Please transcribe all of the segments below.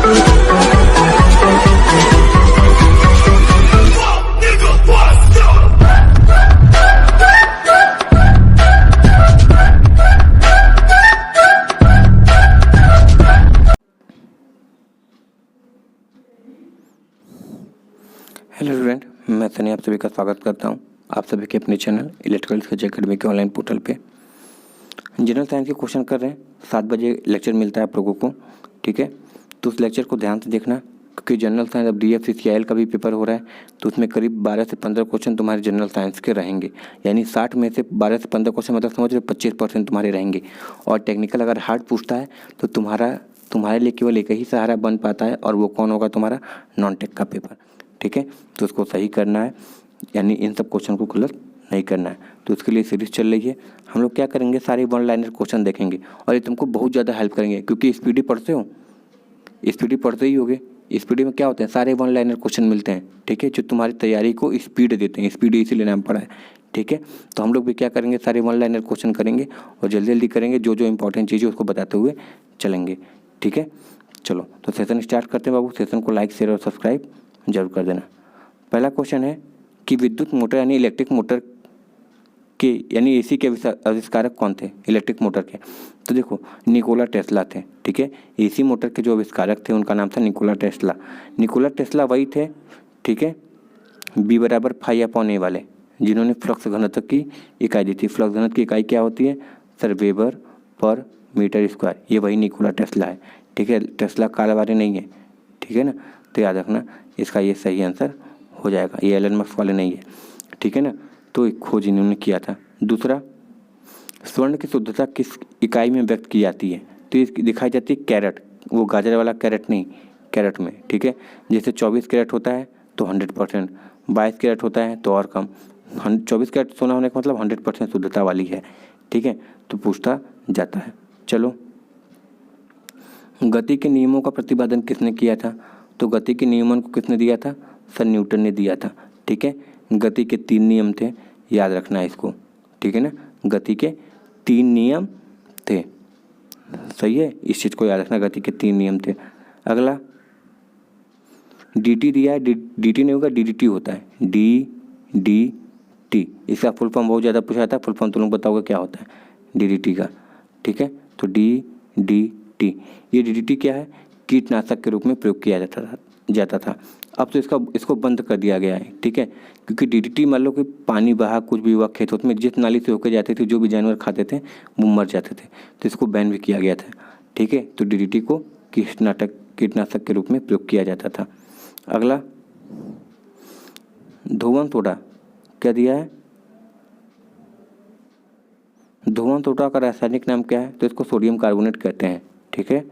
Hello student, मैं सनी आप सभी का स्वागत करता हूं आप सभी के अपने चैनल इलेक्ट्रिकल स्केच एकेडमी के ऑनलाइन पोर्टल पे। जनरल साइंस के क्वेश्चन कर रहे हैं। 7 बजे लेक्चर मिलता है आप लोगों को, ठीक है। तो उस लेक्चर को ध्यान से देखना, क्योंकि जनरल साइंस अब DFCCIL का भी पेपर हो रहा है, तो उसमें करीब 12 से 15 क्वेश्चन तुम्हारे जनरल साइंस के रहेंगे। यानी 60 में से 12 से 15 क्वेश्चन मतलब समझ लो 25% तुम्हारे रहेंगे। और टेक्निकल अगर हार्ड पूछता है तो तुम्हारे लिए केवल एक ही सहारा बन पाता है, और वो कौन होगा? तुम्हारा नॉन टेक का पेपर, ठीक है। तो उसको सही करना है, यानी इन सब क्वेश्चन को गलत नहीं करना है। तो उसके लिए सीरीज चल रही है। हम लोग क्या करेंगे, सारे वन लाइनर क्वेश्चन देखेंगे, और ये तुमको बहुत ज़्यादा हेल्प करेंगे, क्योंकि स्पीडी पढ़ते हो, स्पीडी पढ़ते ही होगे। स्पीडी में क्या होते हैं, सारे वन लाइनर क्वेश्चन मिलते हैं, ठीक है, जो तुम्हारी तैयारी को स्पीड देते हैं। स्पीड इसीलिए नाम पड़ा है, ठीक है। तो हम लोग भी क्या करेंगे, सारे वन लाइनर क्वेश्चन करेंगे, और जल्दी जल्दी करेंगे, जो जो इंपॉर्टेंट चीज़ है उसको बताते हुए चलेंगे, ठीक है। चलो तो सेशन स्टार्ट करते हैं बाबू। सेशन को लाइक, शेयर और सब्सक्राइब जरूर कर देना। पहला क्वेश्चन है कि विद्युत मोटर यानी इलेक्ट्रिक मोटर के यानी AC के आविष्कारक कौन थे? इलेक्ट्रिक मोटर के तो देखो निकोला टेस्ला थे, ठीक है। AC मोटर के जो आविष्कारक थे उनका नाम था निकोला टेस्ला। निकोला टेस्ला वही थे, ठीक है, B = π/A वाले, जिन्होंने फ्लक्स घनत्व की इकाई दी थी। फ्लक्स घनत्व की इकाई क्या होती है सर? Weber/m²। ये वही निकोला टेस्ला है, ठीक है। टेस्ला काला वाले नहीं है, ठीक है ना। तो याद रखना, इसका ये सही आंसर हो जाएगा। ये एलन मस्क वाले नहीं है, ठीक है ना। तो एक खोज इन्होंने किया था। दूसरा, स्वर्ण की शुद्धता किस इकाई में व्यक्त की जाती है? तो ये दिखाई जाती है कैरेट, वो गाजर वाला कैरेट नहीं, कैरेट में, ठीक है। जैसे 24 कैरेट होता है तो 100%, 22 कैरेट होता है तो और कम। 24 कैरेट सोना होने का मतलब 100% शुद्धता वाली है, ठीक है। तो पूछता जाता है। चलो, गति के नियमों का प्रतिपादन किसने किया था? तो गति के नियमन को किसने दिया था? सर न्यूटन ने दिया था, ठीक है। गति के 3 नियम थे, याद रखना है इसको, ठीक है ना। गति के 3 नियम थे, सही है, इस चीज़ को याद रखना, गति के 3 नियम थे। अगला dt दिया है, dt नहीं होगा, ddt होता है, dt। इसका फुल फॉर्म बहुत ज़्यादा पूछा जाता है, फुल फॉर्म तुम लोग बताओगे क्या होता है ddt का, ठीक है। तो ddt, ये ddt क्या है? कीटनाशक के रूप में प्रयोग किया जाता था। अब तो इसको बंद कर दिया गया है, ठीक है, क्योंकि DDT मान लो कि पानी बहा, कुछ भी हुआ, खेत में जिस नाली से होकर जाते थे, जो भी जानवर खाते थे वो मर जाते थे, तो इसको बैन भी किया गया था, ठीक है। तो DDT को कीटनाशक के रूप में प्रयोग किया जाता था। अगला, धोवन सोडा क्या दिया है? धोवन सोडा का रासायनिक नाम क्या है? तो इसको सोडियम कार्बोनेट कहते हैं, ठीक है,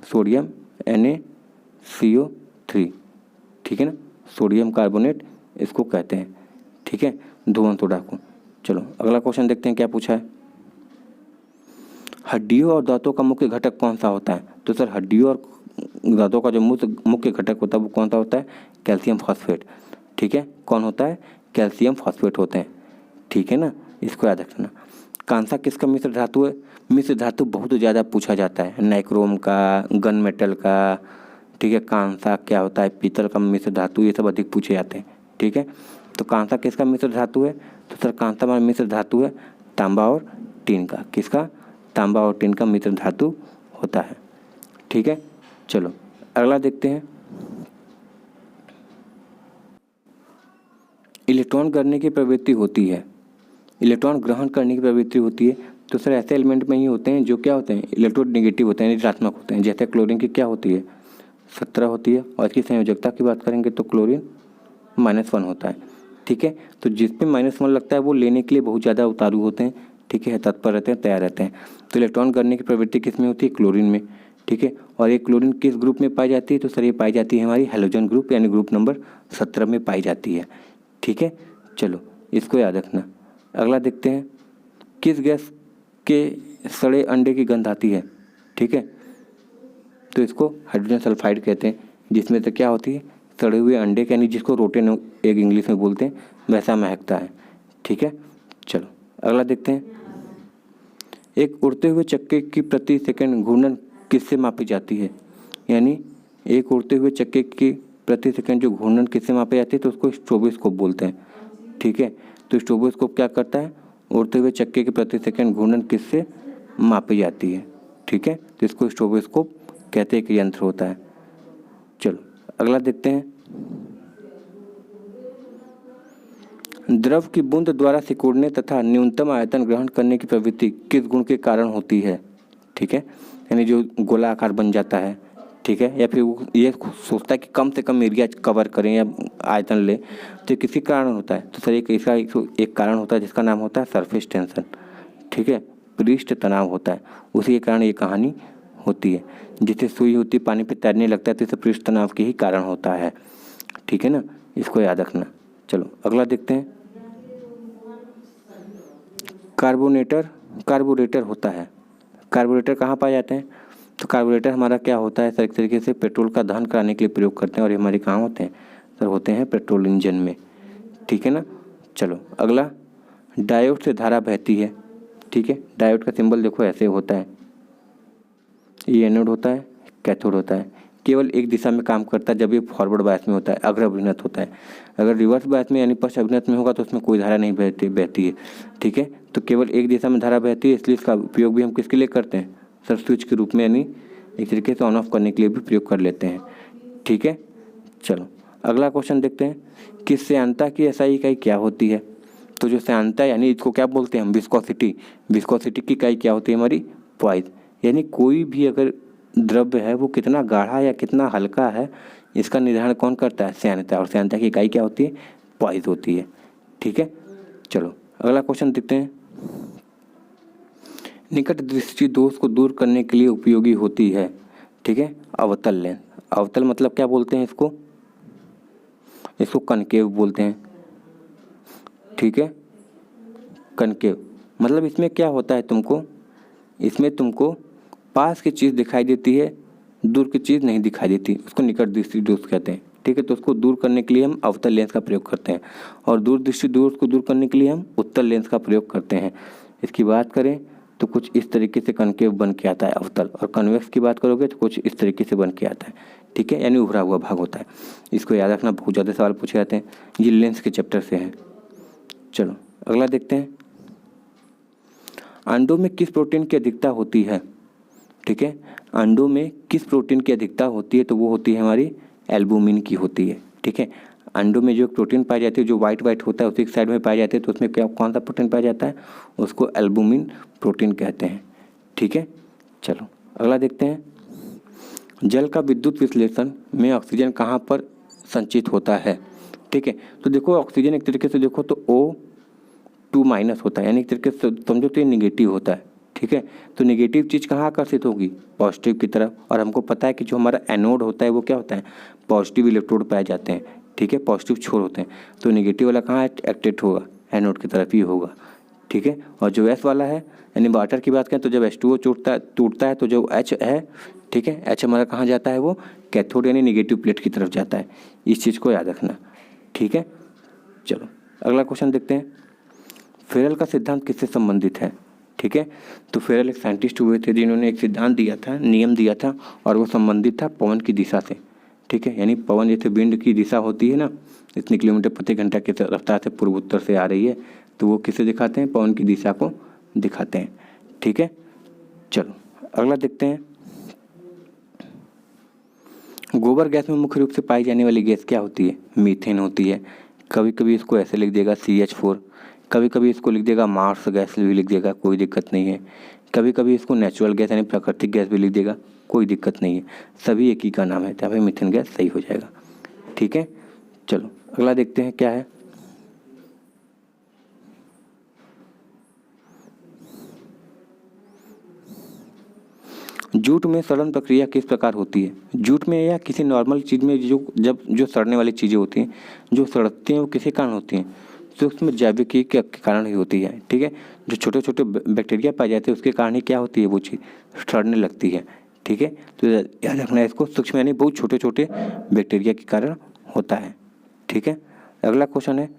सोडियम NaCO3, ठीक है ना, सोडियम कार्बोनेट इसको कहते हैं, ठीक है, धोवन सोडा को। चलो अगला क्वेश्चन देखते हैं क्या पूछा है। हड्डियों और दांतों का मुख्य घटक कौन सा होता है? तो सर हड्डियों और दांतों का जो मुख्य घटक होता है वो कौन सा होता है? कैल्शियम फॉस्फेट, ठीक है। कौन होता है? कैल्शियम फॉस्फेट होते हैं, ठीक है ना, इसको याद रखना। कांसा किसका मिश्र धातु है? मिश्र धातु बहुत ज़्यादा पूछा जाता है, नाइक्रोम का, गन मेटल का, ठीक है। कांसा क्या होता है? पीतल का मिश्र धातु, ये सब अधिक पूछे जाते हैं, ठीक है। तो कांसा किसका मिश्र धातु है? तो सर कांसा में मिश्र धातु है तांबा और टीन का। किसका? तांबा और टीन का मिश्र धातु होता है, ठीक है। चलो अगला देखते हैं। इलेक्ट्रॉन करने की प्रवृत्ति होती है, इलेक्ट्रॉन ग्रहण करने की प्रवृत्ति होती है। तो सर ऐसे एलिमेंट में ही होते हैं जो क्या होते हैं? इलेक्ट्रोनेगेटिव होते हैं, ऋणात्मक होते हैं। जैसे क्लोरीन की क्या होती है? 17 होती है, और इसकी संयोजकता की बात करेंगे तो क्लोरीन -1 होता है, ठीक है। तो जिस पे -1 लगता है वो लेने के लिए बहुत ज़्यादा उतारू होते हैं, ठीक है, तत्पर रहते हैं, तैयार रहते हैं। तो इलेक्ट्रॉन करने की प्रवृत्ति किस में होती है? क्लोरीन में, ठीक है। और ये क्लोरीन किस ग्रुप में पाई जाती है? तो सर ये पाई जाती है हमारी हैलोजन ग्रुप, यानी ग्रुप नंबर 17 में पाई जाती है, ठीक है। चलो इसको याद रखना। अगला देखते हैं, किस गैस के सड़े अंडे की गंध आती है? ठीक है, तो इसको हाइड्रोजन सल्फाइड कहते हैं, जिसमें से क्या होती है? सड़े हुए अंडे, यानी जिसको रोटेन एग इंग्लिश में बोलते हैं, वैसा महकता है, ठीक है। चलो अगला देखते हैं, एक उड़ते हुए चक्के की प्रति सेकंड घूर्णन किससे मापी जाती है? यानी एक उड़ते हुए चक्के की प्रति सेकंड जो घूर्णन किससे मापी जाती है, तो उसको स्ट्रोबोस्कोप बोलते हैं। ठीक है, तो स्ट्रोबोस्कोप क्या करता है, उड़ते हुए चक्के की प्रति सेकंड घूर्णन किससे मापी जाती है। ठीक है, तो इसको स्ट्रोबोस्कोप कहते हैं, एक यंत्र होता है। चलो अगला देखते हैं। द्रव की बूंद द्वारा सिकुड़ने तथा न्यूनतम आयतन ग्रहण करने की प्रवृत्ति किस गुण के कारण होती है। ठीक है, यानी जो गोला आकार बन जाता है, ठीक है, या फिर वो ये सोचता है कि कम से कम एरिया कवर करें या आयतन ले, तो किसी कारण होता है। तो सर इसका एक कारण होता है जिसका नाम होता है सरफेस टेंशन। ठीक है, पृष्ठ तनाव होता है, उसी के कारण ये कहानी होती है। जिससे सुई होती पानी पे तैरने लगता है तो इसे पृष्ठ तनाव के ही कारण होता है। ठीक है ना, इसको याद रखना। चलो अगला देखते हैं। कार्बोरेटर होता है। कार्बोरेटर कहाँ पाए जाते हैं, तो कार्बोरेटर हमारा क्या होता है सर, एक तरीके से पेट्रोल का दहन कराने के लिए प्रयोग करते हैं, और ये हमारे कहाँ होते हैं सर, होते हैं पेट्रोल इंजन में। ठीक है ना। चलो अगला, डायोड से धारा बहती है। ठीक है, डायोड का सिंबल देखो ऐसे होता है, ये एनोड होता है, कैथोड होता है। केवल एक दिशा में काम करता है जब ये फॉरवर्ड बायस में होता है, अग्र अभिनत होता है। अगर रिवर्स बायस में यानी पश्च अभिनत में होगा तो उसमें कोई धारा नहीं बहती है। ठीक है, तो केवल एक दिशा में धारा बहती है, इसलिए इसका उपयोग भी हम किसके लिए करते हैं सर, स्विच के रूप में, यानी एक तरीके से ऑन ऑफ करने के लिए भी प्रयोग कर लेते हैं। ठीक है, चलो अगला क्वेश्चन देखते हैं कि श्यानता की SI इकाई क्या होती है। तो जो श्यानता यानी इसको क्या बोलते हैं हम, विस्कोसिटी। विस्कोसिटी की इकाई क्या होती है हमारी, पॉइज। यानी कोई भी अगर द्रव्य है वो कितना गाढ़ा या कितना हल्का है, इसका निर्धारण कौन करता है, श्यानता। और श्यानता की इकाई क्या होती है, पॉइज होती है। ठीक है, चलो अगला क्वेश्चन देखते हैं। निकट दृष्टि दोष को दूर करने के लिए उपयोगी होती है। ठीक है, अवतल लेंस। अवतल मतलब क्या बोलते हैं इसको, इसको कनकेव बोलते हैं। ठीक है, कनकेव मतलब इसमें क्या होता है, इसमें तुमको पास की चीज़ दिखाई देती है, दूर की चीज़ नहीं दिखाई देती, उसको निकट दृष्टि दोष कहते हैं। ठीक है, तो उसको दूर करने के लिए हम अवतल लेंस का प्रयोग करते हैं, और दूर दृष्टि दोष को दूर करने के लिए हम उत्तल लेंस का प्रयोग करते हैं। इसकी बात करें तो कुछ इस तरीके से कनकेव बन के आता है अवतल, और कन्वेक्स की बात करोगे तो कुछ इस तरीके से बन के आता है। ठीक है, यानी उभरा हुआ भाग होता है। इसको याद रखना, बहुत ज़्यादा सवाल पूछे जाते हैं, ये लेंस के चैप्टर से है। चलो अगला देखते हैं। अंडों में किस प्रोटीन की अधिकता होती है। ठीक है, अंडों में किस प्रोटीन की अधिकता होती है, तो वो होती है हमारी एल्बुमिन की होती है। ठीक है, अंडों में जो प्रोटीन पाई जाती है, जो वाइट होता है, उसी साइड में पाई जाती है, तो उसमें क्या कौन सा प्रोटीन पाया जाता है, उसको एल्बुमिन प्रोटीन कहते हैं। ठीक है, चलो अगला देखते हैं। जल का विद्युत विश्लेषण में ऑक्सीजन कहाँ पर संचित होता है। ठीक है, तो देखो ऑक्सीजन एक तरीके से देखो तो O2- होता है, यानी एक तरीके से समझो तो ये निगेटिव होता है। ठीक है, तो नेगेटिव चीज़ कहाँ आकर्षित होगी, पॉजिटिव की तरफ। और हमको पता है कि जो हमारा एनोड होता है वो क्या होता है, पॉजिटिव इलेक्ट्रोड पाए जाते हैं। ठीक है, पॉजिटिव छोर होते हैं, तो नेगेटिव वाला कहाँ एक्टेट होगा, एनोड की तरफ ही होगा। ठीक है, और जो S वाला है, यानी वाटर की बात करें तो जब H2O टूटता है तो जो H है, ठीक है, H हमारा कहाँ जाता है, वो कैथोड यानी नेगेटिव प्लेट की तरफ जाता है। इस चीज़ को याद रखना। ठीक है, चलो अगला क्वेश्चन देखते हैं। फेरल का सिद्धांत किससे संबंधित है। ठीक है, तो फेरल एक साइंटिस्ट हुए थे जिन्होंने एक सिद्धांत दिया था, नियम दिया था, और वो संबंधित था पवन की दिशा से। ठीक है, यानी पवन जैसे विंड की दिशा होती है ना, इतने किलोमीटर प्रति घंटा की रफ्तार से पूर्व उत्तर से आ रही है, तो वो किसे दिखाते हैं, पवन की दिशा को दिखाते हैं। ठीक है, चलो अगला देखते हैं। गोबर गैस में मुख्य रूप से पाई जाने वाली गैस क्या होती है, मीथेन होती है। कभी कभी इसको ऐसे लिख देगा CH4, कभी कभी इसको लिख देगा मार्स गैस भी लिख देगा, कोई दिक्कत नहीं है। कभी कभी इसको नेचुरल गैस यानी प्राकृतिक गैस भी लिख देगा, कोई दिक्कत नहीं है। सभी एक ही का नाम है, तो यहाँ पे मीथेन गैस सही हो जाएगा। ठीक है, चलो अगला देखते हैं क्या है। जूट में सड़न प्रक्रिया किस प्रकार होती है। जूट में या किसी नॉर्मल चीज़ में जो सड़ने वाली चीज़ें होती हैं, जो सड़ती हैं, वो किसी कारण होती हैं, सूक्ष्म जैविकी के कारण ही होती है। ठीक है, जो छोटे छोटे बैक्टीरिया पाए जाते हैं उसके कारण ही क्या होती है, वो चीज़ सड़ने लगती है। ठीक है, तो याद रखना है इसको, सूक्ष्म यानी बहुत छोटे छोटे बैक्टीरिया के कारण होता है। ठीक है, अगला क्वेश्चन है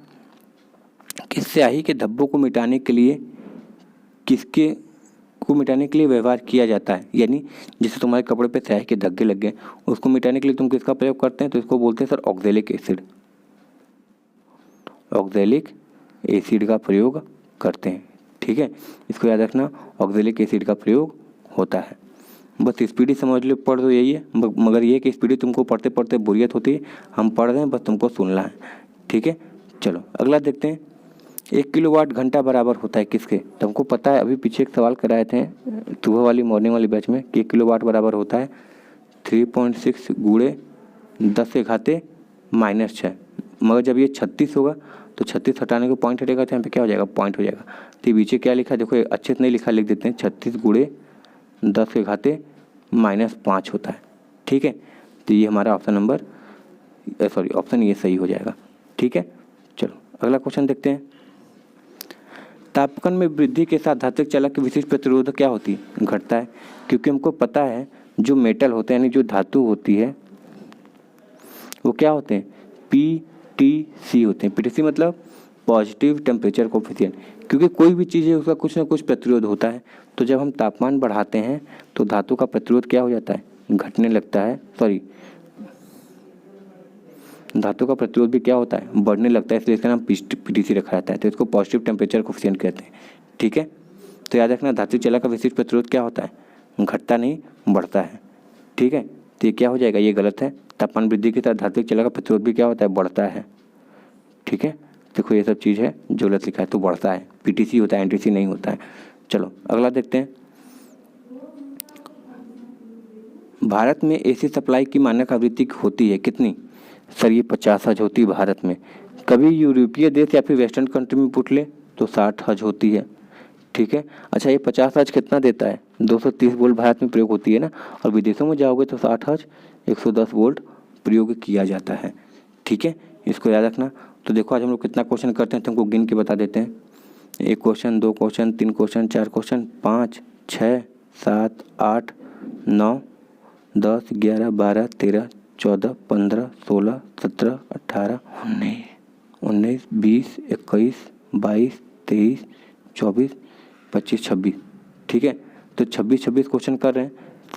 कि स्याही के धब्बों को मिटाने के लिए किसके को मिटाने के लिए व्यवहार किया जाता है। यानी जैसे तुम्हारे कपड़े पे स्याही के धब्बे लग गए, उसको मिटाने के लिए तुम किसका प्रयोग करते हैं? तो इसको बोलते हैं sir oxalic acid. Oxalic acid का प्रयोग करते हैं, ठीक है, इसको याद रखना, ऑक्जेलिक एसिड का प्रयोग होता है। बस स्पीडी समझ लो, पढ़ दो, यही है, मगर ये कि स्पीडी तुमको पढ़ते पढ़ते बोरियत होती है। हम पढ़ रहे हैं, बस तुमको सुनना है, ठीक है। चलो अगला देखते हैं। 1 किलोवाट घंटा बराबर होता है किसके? तो हमको पता है, अभी पीछे एक सवाल कराए थे सुबह वाली मॉर्निंग वाली बैच में कि 1 किलोवाट बराबर होता है 3.6 गुणे 10 के घाते -6। मगर जब ये 36 होगा तो 36 हटाने को पॉइंट हटेगा, तो यहाँ पे क्या हो जाएगा? पॉइंट हो जाएगा। तो पीछे क्या लिखा है देखो, अच्छे से नहीं लिखा, लिख देते हैं 36 गुणे 10 के घाते -5 होता है, ठीक है। तो ये हमारा ऑप्शन ये सही हो जाएगा, ठीक है। चलो अगला क्वेश्चन देखते हैं। तापमान में वृद्धि के साथ धात्विक चालक की विशिष्ट प्रतिरोध क्या होती है? घटता है, क्योंकि हमको पता है जो मेटल होते हैं यानी जो धातु होती है वो क्या होते हैं? PTC होते हैं। PTC मतलब पॉजिटिव टेम्परेचर कोफिशिएंट, क्योंकि कोई भी चीज़ है उसका कुछ ना कुछ प्रतिरोध होता है। तो जब हम तापमान बढ़ाते हैं तो धातु का प्रतिरोध क्या हो जाता है? घटने लगता है, धातु का प्रतिरोध भी क्या होता है? बढ़ने लगता है, इसलिए इसका नाम PTC रखा जाता है। तो इसको पॉजिटिव टेम्परेचर कोफिशिएंट कहते हैं, ठीक है। तो याद रखना, धातु चालक का विशिष्ट प्रतिरोध क्या होता है? घटता नहीं, बढ़ता है, ठीक है। तो ये क्या हो जाएगा? ये गलत है। तापमान वृद्धि के साथ धात्विक चालक का प्रतिरोध भी क्या होता है? बढ़ता है, ठीक है। देखो ये सब चीज़ है जो गलत लिखा है, तो बढ़ता है, PTC होता है, NTC नहीं होता है। चलो अगला देखते हैं। भारत में AC सप्लाई की मानक आवृत्ति होती है कितनी? सर ये 50 हर्ट्ज होती है भारत में। कभी यूरोपीय देश या फिर वेस्टर्न कंट्री में पूछ ले तो 60 हर्ट्ज होती है, ठीक है। अच्छा ये 50 हर्ट्ज कितना देता है? 230 वोल्ट भारत में प्रयोग होती है ना, और विदेशों में जाओगे तो 60 हर्ट्ज 110 वोल्ट प्रयोग किया जाता है, ठीक है। इसको याद रखना। तो देखो आज हम लोग कितना क्वेश्चन करते हैं, तुमको गिन के बता देते हैं। 1 क्वेश्चन, 2 क्वेश्चन, 3 क्वेश्चन, 4 क्वेश्चन, 5, 6, 7, 8, 9, 10, 11, 12, 13, 14, 15, 16, 17, 18, 19, 20, 21, 22, 23, 24, 25, 26, ठीक है। तो 26 क्वेश्चन कर रहे हैं।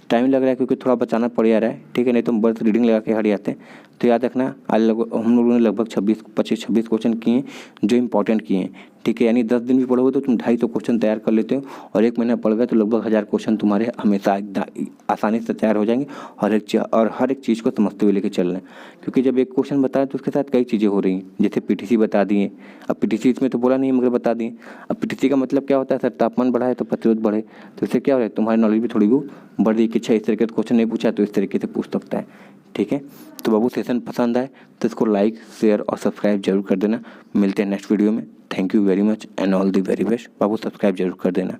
टाइम लग रहा है क्योंकि थोड़ा बचाना पड़ जा रहा है, ठीक है, नहीं तो हम बस रीडिंग लगा के हट जाते हैं। तो याद रखना आज हम लोगों ने लगभग 26 क्वेश्चन किए जो इंपॉर्टेंट किए हैं, ठीक है। यानी 10 दिन भी पढ़ोगे तो तुम 250 क्वेश्चन तैयार कर लेते हो, और 1 महीना पढ़ गए तो लगभग 1000 क्वेश्चन तुम्हारे हमेशा आसानी से तैयार हो जाएंगे। और हर एक चीज़ को समझते हुए लेके चल रहे हैं, क्योंकि जब एक क्वेश्चन बताए तो उसके साथ कई चीज़ें हो रही हैं। जैसे PTC बता दिए, अब PTC इसमें तो बोला नहीं मगर बता दिए। अब PTC का मतलब क्या होता है? सर तापमान बढ़ाए तो प्रतिरोध बढ़े। तो इससे क्या हो रहा है? तुम्हारी नॉलेज भी थोड़ी बहुत बढ़ रही है कि अच्छा इस तरीके से क्वेश्चन नहीं पूछा तो इस तरीके से पूछ सकता है, ठीक है। तो बाबू सेशन पसंद आए तो इसको लाइक, शेयर और सब्सक्राइब जरूर कर देना। मिलते हैं नेक्स्ट वीडियो में। Thank you very much and all the very best. Babu subscribe जरूर कर देना।